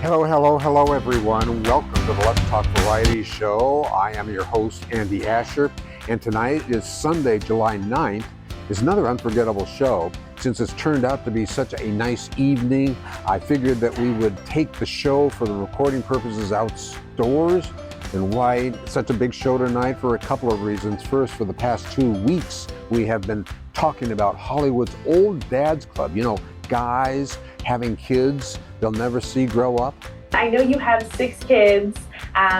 Hello, everyone. Welcome to the Let's Talk Variety Show. I am your host, Andy Asher, and tonight is Sunday, July 9th. It's another unforgettable show. Since it's turned out to be such a nice evening, I figured that we would take the show for the recording purposes outdoors. And why such a big show tonight? For a couple of reasons. First, for the past 2 weeks, we have been talking about Hollywood's old dads club. You know, guys having kids they'll never see grow up. I know you have 6 kids.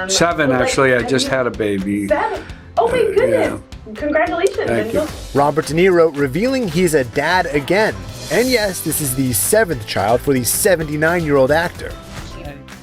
7, actually. I just had a baby. 7? Oh my goodness. Yeah. Congratulations. Thank you. Robert De Niro revealing he's a dad again. And yes, this is the 7th child for the 79-year-old actor.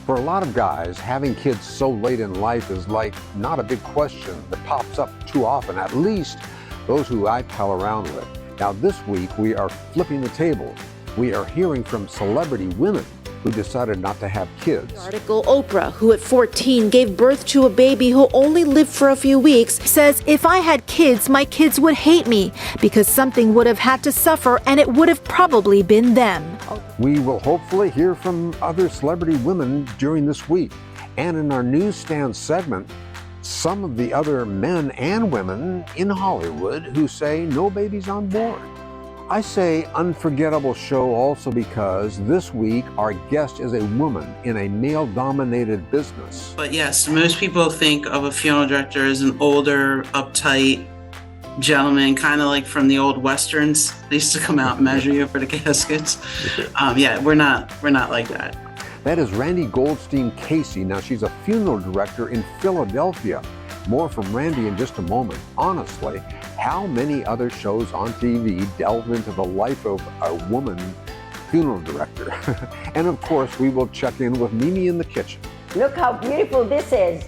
For a lot of guys, having kids so late in life is like not a big question that pops up too often, at least those who I pal around with. Now this week, we are flipping the tables. We are hearing from celebrity women who decided not to have kids. Article Oprah, who at 14 gave birth to a baby who only lived for a few weeks, says if I had kids, my kids would hate me because something would have had to suffer and it would have probably been them. We will hopefully hear from other celebrity women during this week. And in our newsstand segment, some of the other men and women in Hollywood who say no babies on board. I say unforgettable show also because this week our guest is a woman in a male-dominated business. But yes, most people think of a funeral director as an older, uptight gentleman, kind of like from the old Westerns. They used to come out and measure you for the caskets. We're not like that. That is Randi Goldstein Casey. Now she's a funeral director in Philadelphia. More from Randi in just a moment. Honestly, how many other shows on TV delve into the life of a woman funeral director? And of course, we will check in with Mimi in the kitchen. Look how beautiful this is.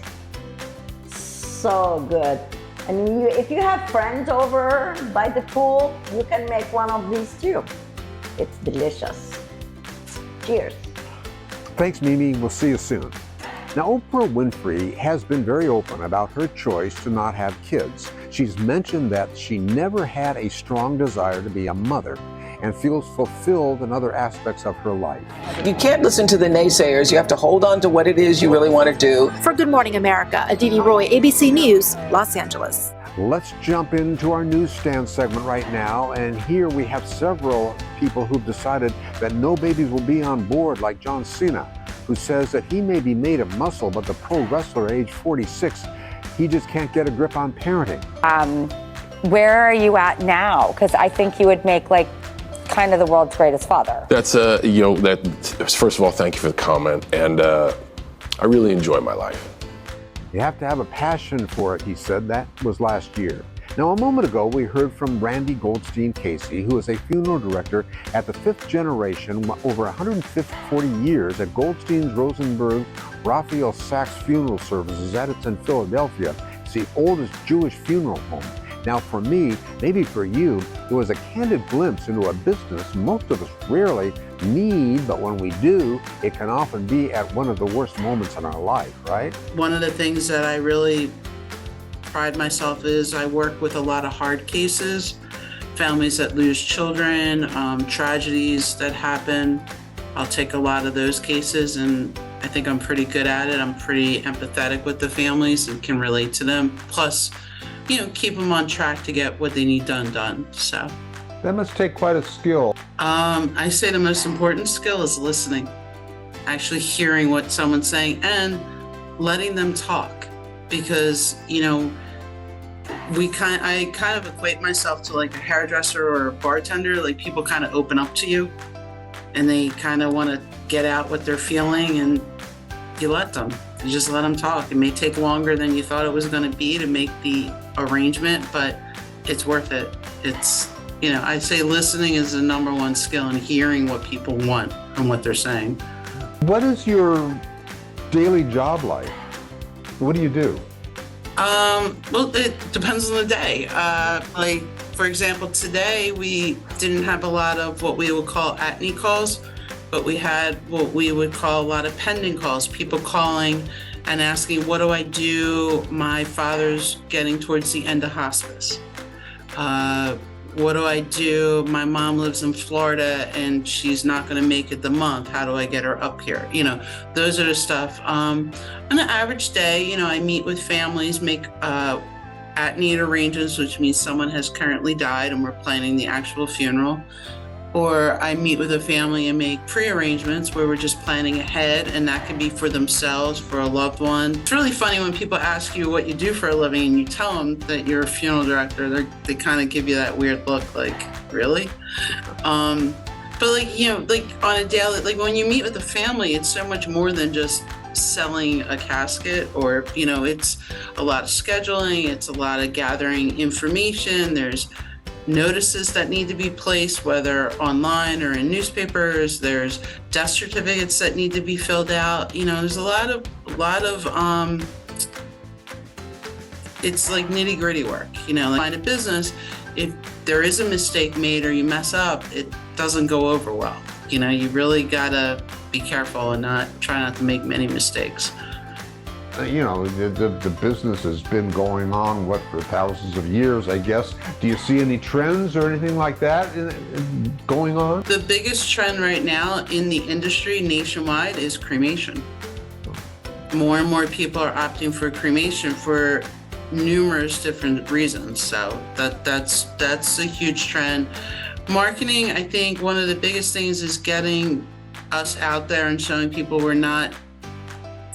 So good. I mean, if you have friends over by the pool, you can make one of these too. It's delicious. Cheers. Thanks, Mimi. We'll see you soon. Now, Oprah Winfrey has been very open about her choice to not have kids. She's mentioned that she never had a strong desire to be a mother and feels fulfilled in other aspects of her life. You can't listen to the naysayers. You have to hold on to what it is you really want to do. For Good Morning America, Aditi Roy, ABC News, Los Angeles. Let's jump into our newsstand segment right now. And here we have several people who've decided that no babies will be on board, like John Cena, who says that he may be made of muscle, but the pro wrestler age 46, he just can't get a grip on parenting. Where are you at now? Because I think you would make like kind of the world's greatest father. That's, first of all, thank you for the comment. And I really enjoy my life. You have to have a passion for it, he said. That was last year. Now, a moment ago, we heard from Randi Goldstein Casey, who is a funeral director at the 5th generation, over 140 years at Goldstein's Rosenberg Raphael-Sacks Funeral Services. That it's in Philadelphia. It's the oldest Jewish funeral home. Now, for me, maybe for you, it was a candid glimpse into a business most of us rarely need, but when we do, it can often be at one of the worst moments in our life, right? One of the things that I really pride myself is I work with a lot of hard cases, families that lose children, tragedies that happen. I'll take a lot of those cases and I think I'm pretty good at it. I'm pretty empathetic with the families and can relate to them. Plus, keep them on track to get what they need done. So that must take quite a skill. I say the most important skill is listening, actually hearing what someone's saying and letting them talk. Because, I kind of equate myself to like a hairdresser or a bartender. Like people kind of open up to you and they kind of want to get out what they're feeling and you let them. You just let them talk. It may take longer than you thought it was going to be to make the arrangement, but it's worth it. It's, I say listening is the number one skill and hearing what people want and what they're saying. What is your daily job like? What do you do? Well, it depends on the day. Like, for example, today we didn't have a lot of what we would call at-need calls, but we had what we would call a lot of pending calls, people calling and asking, what do I do? My father's getting towards the end of hospice. What do I do? My mom lives in Florida and she's not going to make it the month. How do I get her up here? You know, those are the stuff. On an average day, you know, I meet with families, make at-need arrangements, which means someone has currently died and we're planning the actual funeral. Or I meet with a family and make pre-arrangements where we're just planning ahead, and that could be for themselves, for a loved one. It's really funny when people ask you what you do for a living and you tell them that you're a funeral director, they kind of give you that weird look like, really? But like, you know, like on a daily, like when you meet with a family, it's so much more than just selling a casket, or, you know, it's a lot of scheduling, it's a lot of gathering information. There's notices that need to be placed, whether online or in newspapers. There's death certificates that need to be filled out. You know, there's a lot of it's like nitty gritty work, you know, like in a business, if there is a mistake made or you mess up, it doesn't go over well. You know, you really gotta be careful and try not to make many mistakes. You know, the business has been going on, for thousands of years, I guess. Do you see any trends or anything like that going on? The biggest trend right now in the industry nationwide is cremation. More and more people are opting for cremation for numerous different reasons. So that's a huge trend. Marketing, I think one of the biggest things is getting us out there and showing people we're not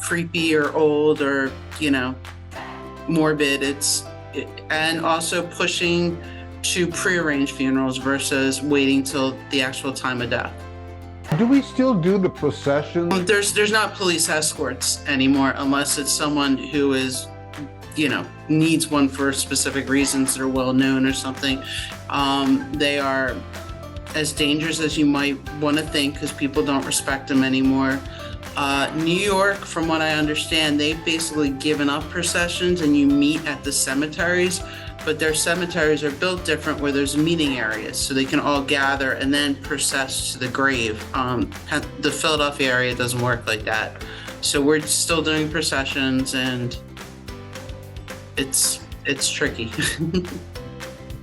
creepy or old or, you know, morbid. And also pushing to pre-arranged funerals versus waiting till the actual time of death. Do we still do the procession? There's not police escorts anymore unless it's someone who is, you know, needs one for specific reasons that are well known or something. They are as dangerous as you might want to think because people don't respect them anymore. New York, from what I understand, they've basically given up processions and you meet at the cemeteries, but their cemeteries are built different where there's meeting areas so they can all gather and then process to the grave. The Philadelphia area doesn't work like that. So we're still doing processions and it's tricky.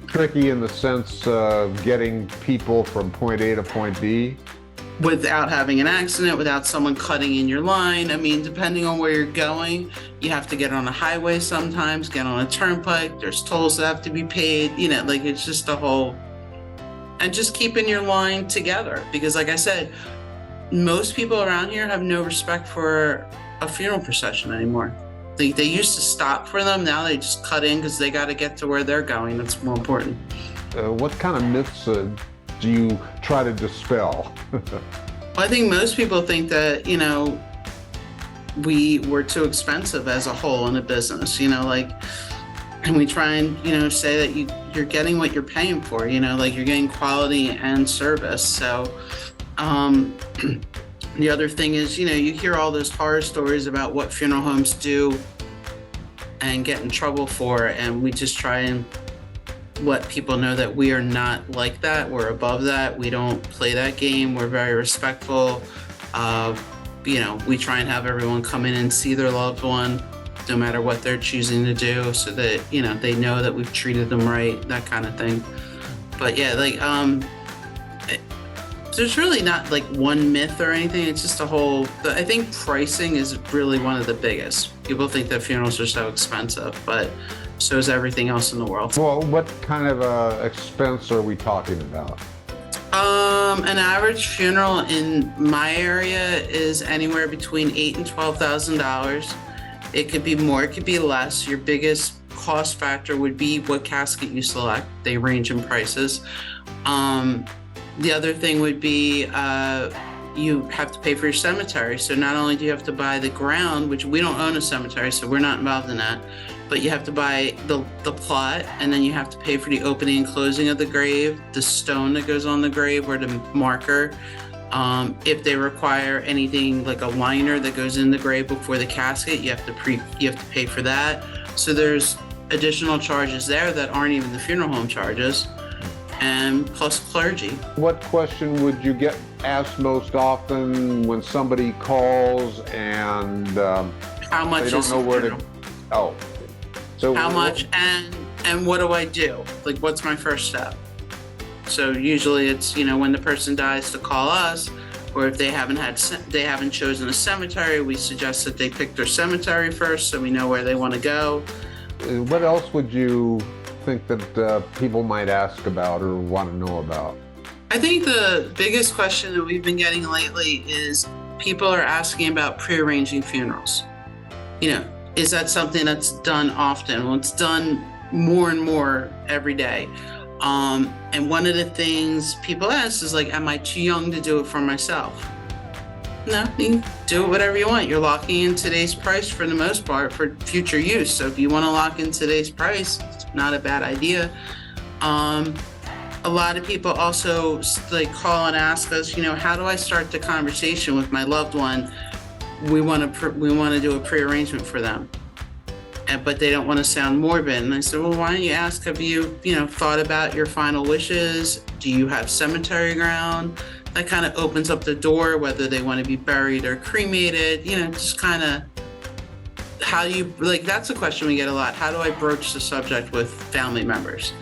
Tricky in the sense of getting people from point A to point B? Without having an accident, without someone cutting in your line. I mean, depending on where you're going, you have to get on a highway sometimes, get on a turnpike, there's tolls that have to be paid, you know, like it's just a whole, and just keeping your line together. Because like I said, most people around here have no respect for a funeral procession anymore. They used to stop for them, now they just cut in because they got to get to where they're going. That's more important. What kind of myths do you try to dispel? I think most people think that, you know, we're too expensive as a whole in a business, you know, like, and we try and, you know, say that you're getting what you're paying for, you know, like you're getting quality and service. So the other thing is, you know, you hear all those horror stories about what funeral homes do and get in trouble for, and we just try and let people know that we are not like that. We're above that. We don't play that game. We're very respectful. You know, we try and have everyone come in and see their loved one, no matter what they're choosing to do, so that, you know, they know that we've treated them right, that kind of thing. But yeah, like, there's really not like one myth or anything. It's just a whole, I think pricing is really one of the biggest. People think that funerals are so expensive, but so is everything else in the world. Well, what kind of expense are we talking about? An average funeral in my area is anywhere between $8,000 and $12,000. It could be more, it could be less. Your biggest cost factor would be what casket you select. They range in prices. The other thing would be you have to pay for your cemetery. So not only do you have to buy the ground, which we don't own a cemetery, so we're not involved in that, but you have to buy the plot, and then you have to pay for the opening and closing of the grave, the stone that goes on the grave or the marker. If they require anything like a liner that goes in the grave before the casket, you have to pay for that. So there's additional charges there that aren't even the funeral home charges, and plus clergy. What question would you get asked most often when somebody calls and how much they don't know where to? Oh, so how much and what do I do? Like, what's my first step? So usually it's, when the person dies, to call us, or if they haven't chosen a cemetery, we suggest that they pick their cemetery first so we know where they want to go. What else would you think that people might ask about or want to know about? I think the biggest question that we've been getting lately is people are asking about prearranging funerals. Is that something that's done often? Well, it's done more and more every day. And one of the things people ask is like, am I too young to do it for myself? No, you can do it whatever you want. You're locking in today's price for the most part for future use. So if you want to lock in today's price, it's not a bad idea. A lot of people also call and ask us, how do I start the conversation with my loved one? We want to do a prearrangement for them, but they don't want to sound morbid. And I said, well, why don't you ask? Have you, thought about your final wishes? Do you have cemetery ground? That kind of opens up the door, whether they want to be buried or cremated. Just kind of how do you that's a question we get a lot. How do I broach the subject with family members?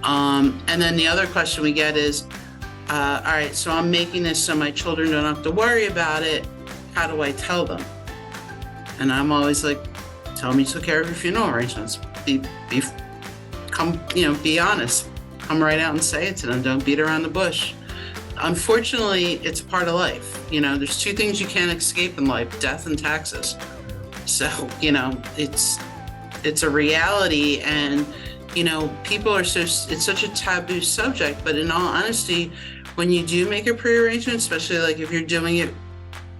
And then the other question we get is, all right, so I'm making this so my children don't have to worry about it. How do I tell them? And I'm always like, tell them you took care of your funeral arrangements. Be honest. Come right out and say it to them. Don't beat around the bush. Unfortunately, it's part of life. There's two things you can't escape in life: death and taxes. So, it's a reality, and people are it's such a taboo subject, but in all honesty, when you do make a prearrangement, especially if you're doing it,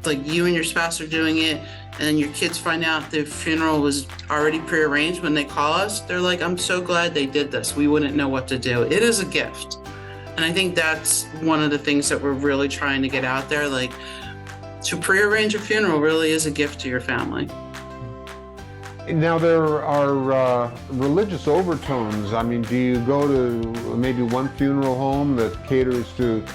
you and your spouse are doing it, and then your kids find out the funeral was already prearranged when they call us, they're like, I'm so glad they did this. We wouldn't know what to do. It is a gift. And I think that's one of the things that we're really trying to get out there. To prearrange a funeral really is a gift to your family. Now, there are religious overtones. I mean, do you go to maybe one funeral home that caters to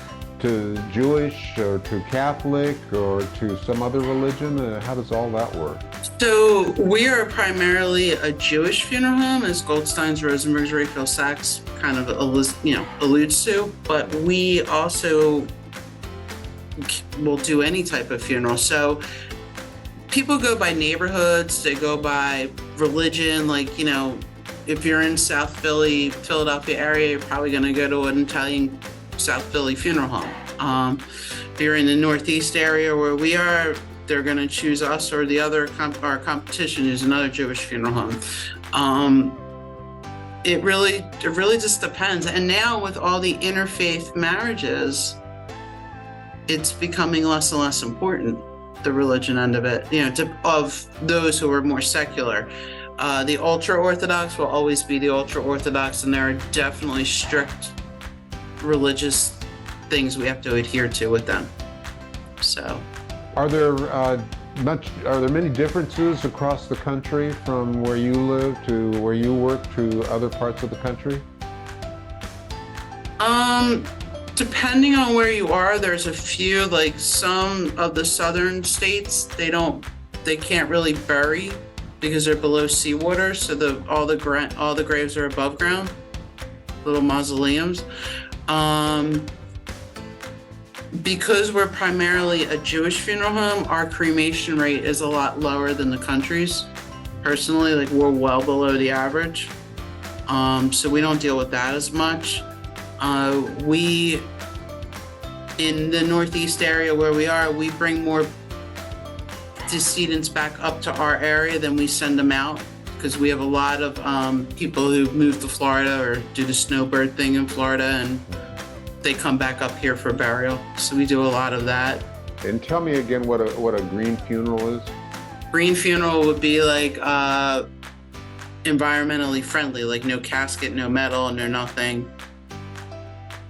Jewish or to Catholic or to some other religion? How does all that work? So we are primarily a Jewish funeral home, as Goldsteins, Rosenberg's, Raphael-Sacks kind of alludes to, but we also will do any type of funeral. So people go by neighborhoods, they go by religion. If you're in South Philly, Philadelphia area, you're probably going to go to an Italian South Philly funeral home. If you're in the Northeast area where we are, they're going to choose us or the other our competition is another Jewish funeral home. It really just depends. And now with all the interfaith marriages, it's becoming less and less important, the religion end of it, of those who are more secular. The ultra-Orthodox will always be the ultra-Orthodox, and there are definitely strict religious things we have to adhere to with them. So, are there many differences across the country from where you live to where you work to other parts of the country? Depending on where you are, there's a few, some of the southern states, they can't really bury because they're below seawater, so all the graves are above ground, little mausoleums. Because we're primarily a Jewish funeral home, our cremation rate is a lot lower than the country's. Personally, we're well below the average. So we don't deal with that as much. We, in the Northeast area where we are, we bring more decedents back up to our area than we send them out, because we have a lot of people who move to Florida or do the snowbird thing in Florida, and they come back up here for burial. So we do a lot of that. And tell me again what a green funeral is. Green funeral would be environmentally friendly, no casket, no metal, no nothing.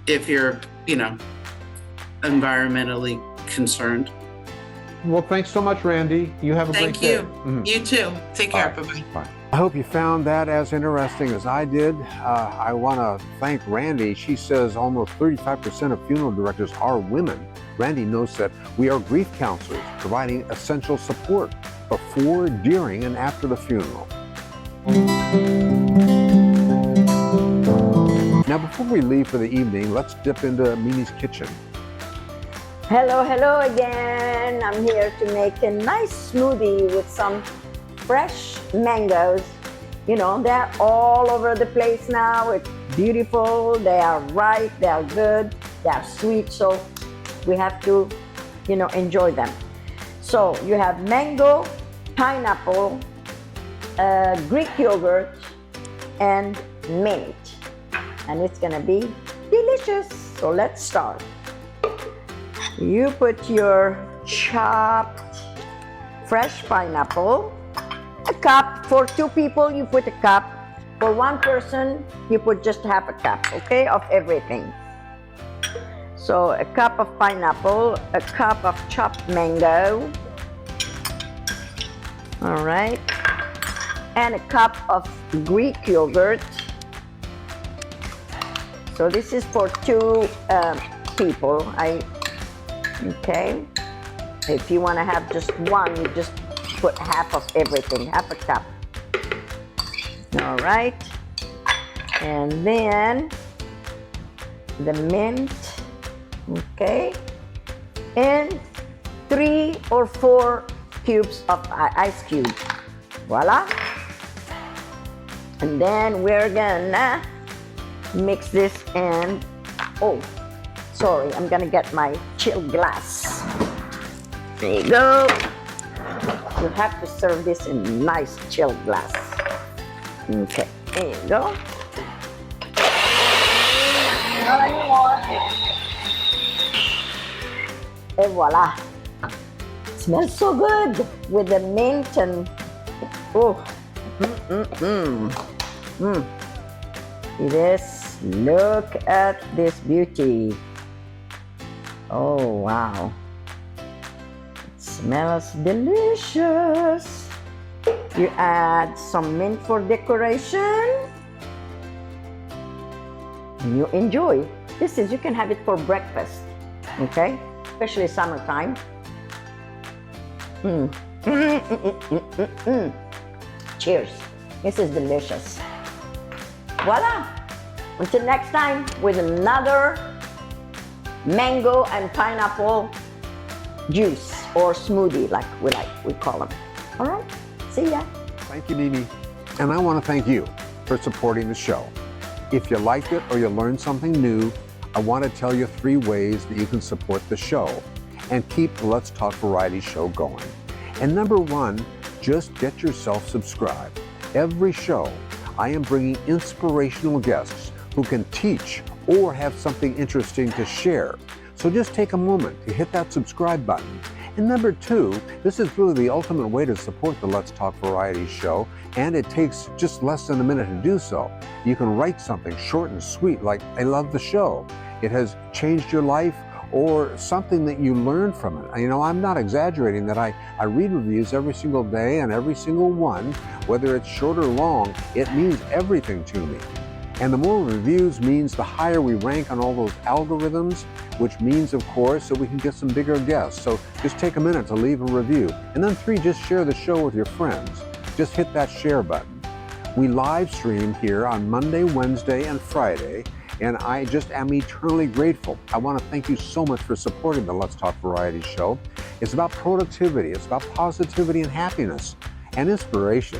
If you're, environmentally concerned. Well, thanks so much, Randi. You have a great day. Thank you. You too. Take care. Bye-bye. Bye. I hope you found that as interesting as I did. I want to thank Randi. She says almost 35% of funeral directors are women. Randi notes that we are grief counselors, providing essential support before, during, and after the funeral. Now, before we leave for the evening, let's dip into Mimi's kitchen. Hello again. I'm here to make a nice smoothie with some fresh mangoes. You know, they're all over the place now. It's beautiful. They are ripe. They are good. They are sweet. So we have to, you know, enjoy them. So you have mango, pineapple, Greek yogurt, and mint. And it's gonna be delicious. So let's start. You put your chopped fresh pineapple, a cup. For 2 people, you put a cup. For 1 person, you put just half a cup, okay, of everything. So a cup of pineapple, a cup of chopped mango, all right, and a cup of Greek yogurt. So this is for 2 people. Okay, if you want to have just 1, you just put half of everything, half a cup. All right, and then the mint, okay, and 3 or 4 cubes of ice cube. Voila. And then we're gonna mix this and, oh, sorry, I'm gonna get my chilled glass. There you go. You have to serve this in nice chilled glass. Okay, there you go. Not anymore. And voila. Smells so good with the mint and, oh, This, look at this beauty. Oh, wow. It smells delicious. You add some mint for decoration. And you enjoy. This is, you can have it for breakfast, okay? Especially summertime. Cheers. This is delicious. Voila! Until next time with another mango and pineapple juice or smoothie like we call them. All right, see ya. Thank you, Mimi. And I want to thank you for supporting the show. If you liked it or you learned something new, I want to tell you 3 ways that you can support the show and keep the Let's Talk Variety show going. And number 1, just get yourself subscribed. Every show, I am bringing inspirational guests who can teach or have something interesting to share. So just take a moment to hit that subscribe button. And number 2, this is really the ultimate way to support the Let's Talk Variety show, and it takes just less than a minute to do so. You can write something short and sweet like, I love the show. It has changed your life, or something that you learned from it. You know, I'm not exaggerating that I read reviews every single day, and every single one, whether it's short or long, it means everything to me. And the more reviews means the higher we rank on all those algorithms, which means, of course, that we can get some bigger guests. So just take a minute to leave a review. And then 3, just share the show with your friends. Just hit that share button. We live stream here on Monday, Wednesday, and Friday, and I just am eternally grateful. I want to thank you so much for supporting the Let's Talk Variety show. It's about productivity, it's about positivity and happiness and inspiration.